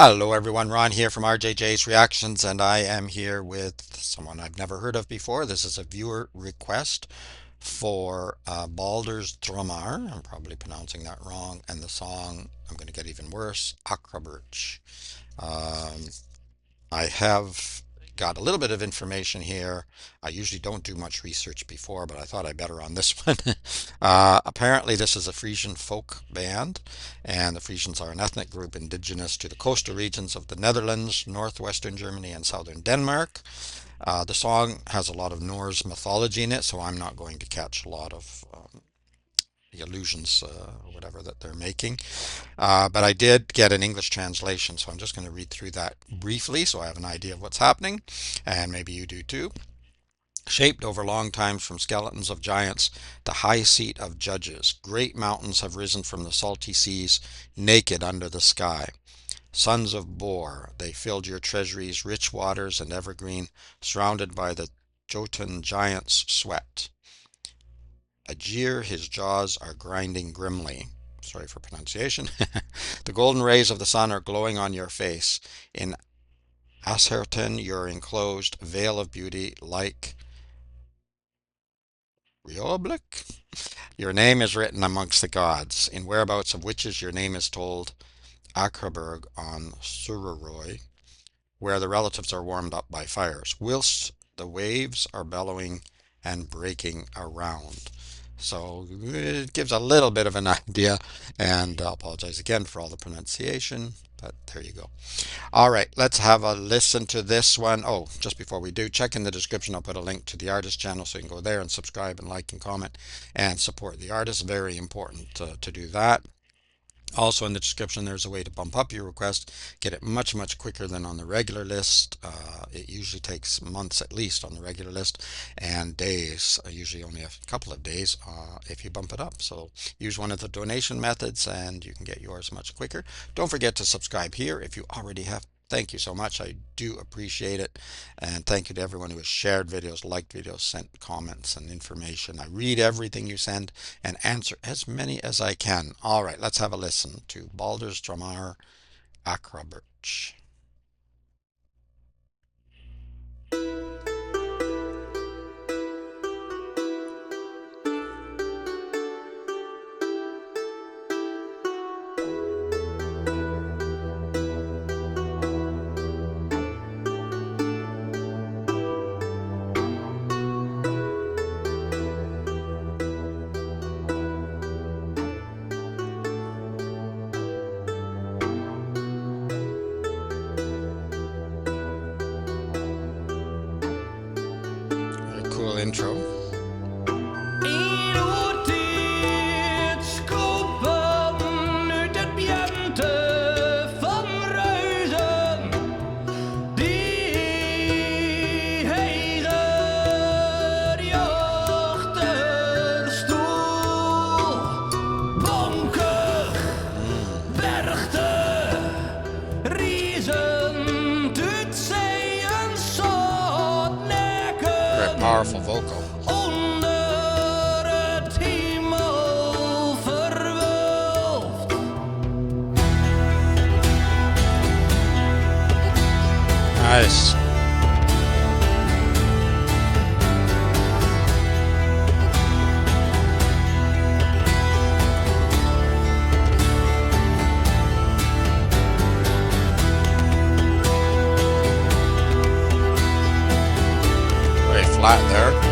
Hello everyone, Ron here from RJJ's Reactions, and I am here with someone I've never heard of before. This is a viewer request for Baldrs Draumar. I'm probably pronouncing that wrong, and the song, I'm going to get even worse, Akraberch. Um, I have got a little bit of information here. I usually don't do much research before, but I thought I better on this one. Apparently, this is a Frisian folk band, and the Frisians are an ethnic group indigenous to the coastal regions of the Netherlands, northwestern Germany, and southern Denmark. The song has a lot of Norse mythology in it, so I'm not going to catch a lot of the illusions, whatever that they're making. But I did get an English translation, so I'm just going to read through that briefly so I have an idea of what's happening, and maybe you do too. Shaped over long times from skeletons of giants, the high seat of judges, great mountains have risen from the salty seas, naked under the sky. Sons of Bor, they filled your treasuries, rich waters and evergreen, surrounded by the Jotun giant's sweat. Ajir, his jaws are grinding grimly. Sorry for pronunciation. The golden rays of the sun are glowing on your face. In Asherton, your enclosed veil of beauty, like Rioblik. Your name is written amongst the gods. In whereabouts of witches, your name is told. Akraberch on Sururoy, where the relatives are warmed up by fires, whilst the waves are bellowing and breaking around. So it gives a little bit of an idea, and I'll apologize again for all the pronunciation, but there you go. All right, let's have a listen to this one. Oh, just before we do, check in the description. I'll put a link to the artist channel so you can go there and subscribe and like and comment and support the artist. Very important to do that. Also in the description, there's a way to bump up your request, get it much quicker than on the regular list. It usually takes months at least on the regular list, and days, usually only a couple of days if you bump it up. So use one of the donation methods and you can get yours much quicker. Don't forget to subscribe here if you already have. Thank you so much. I do appreciate it. And thank you to everyone who has shared videos, liked videos, sent comments and information. I read everything you send and answer as many as I can. All right, let's have a listen to Baldrs Draumar, Akraberch. Very cool intro. Very powerful vocal. Nice. Very flat there.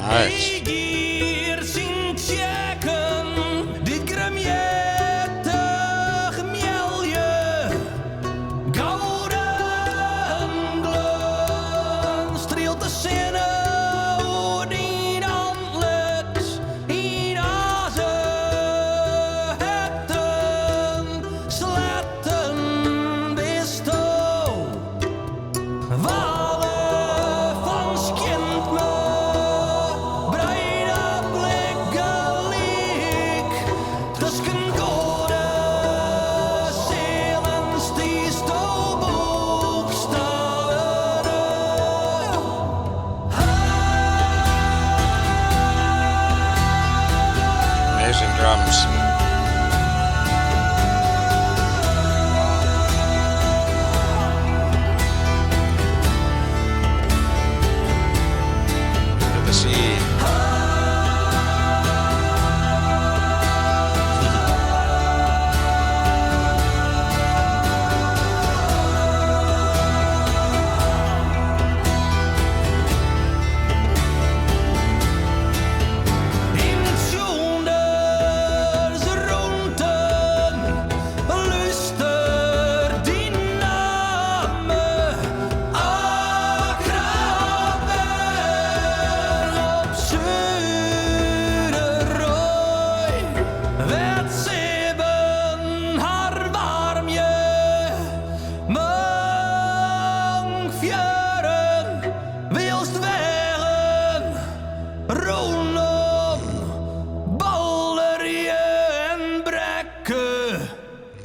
Nice. drums. Wow. Good to see.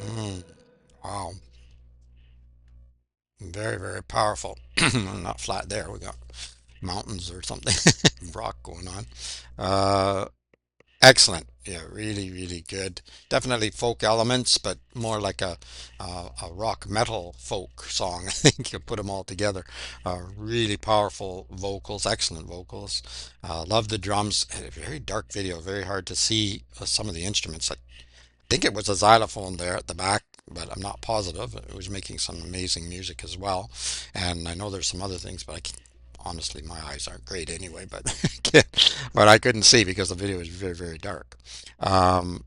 Mm, wow. Very, very powerful. Not flat there. We got mountains or something, rock going on. Uh, Excellent. Yeah, really, really good. Definitely folk elements, but more like a rock metal folk song. I think you put them all together. Really powerful vocals, excellent vocals. Love the drums. A very dark video, very hard to see some of the instruments. I think it was a xylophone there at the back, but I'm not positive. It was making some amazing music as well. And I know there's some other things, but I can honestly, my eyes aren't great anyway, but but I couldn't see because the video was very, very dark. Um,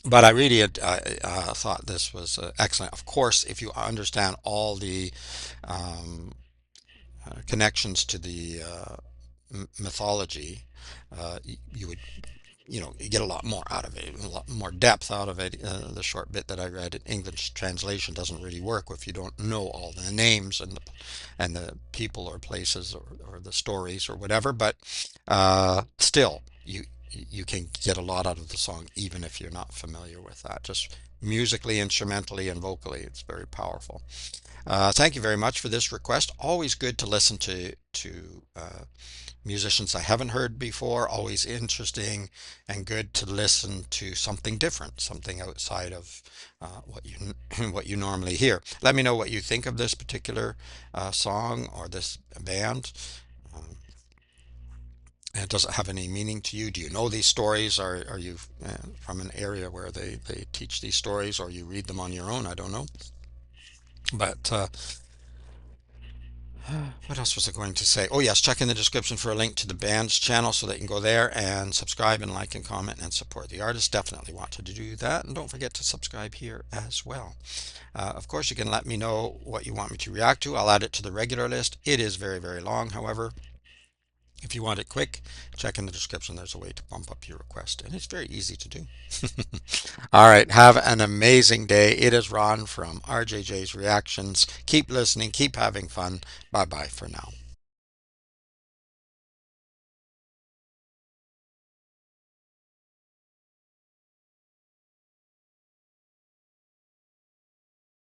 but I really thought this was excellent. Of course, if you understand all the um, connections to the mythology, you would you get a lot more out of it, a lot more depth out of it. The short bit that I read in English translation doesn't really work if you don't know all the names and the people or places or the stories or whatever. But still, you can get a lot out of the song even if you're not familiar with that. Just musically, instrumentally, and vocally, it's very powerful. Thank you very much for this request. Always good to listen to musicians I haven't heard before. Always interesting and good to listen to something different, something outside of what you what you normally hear. Let me know what you think of this particular song or this band. Um, and does it have any meaning to you? Do you know these stories? Are you from an area where they teach these stories, or you read them on your own? I don't know. But what else was I going to say? Oh, yes, check in the description for a link to the band's channel so that you can go there and subscribe and like and comment and support the artist. Definitely want to do that. And don't forget to subscribe here as well. Of course, you can let me know what you want me to react to. I'll add it to the regular list. It is very, very long, however. If you want it quick, check in the description. There's a way to bump up your request, and it's very easy to do. All right, have an amazing day. It is Ron from RJJ's Reactions. Keep listening, keep having fun. Bye bye for now.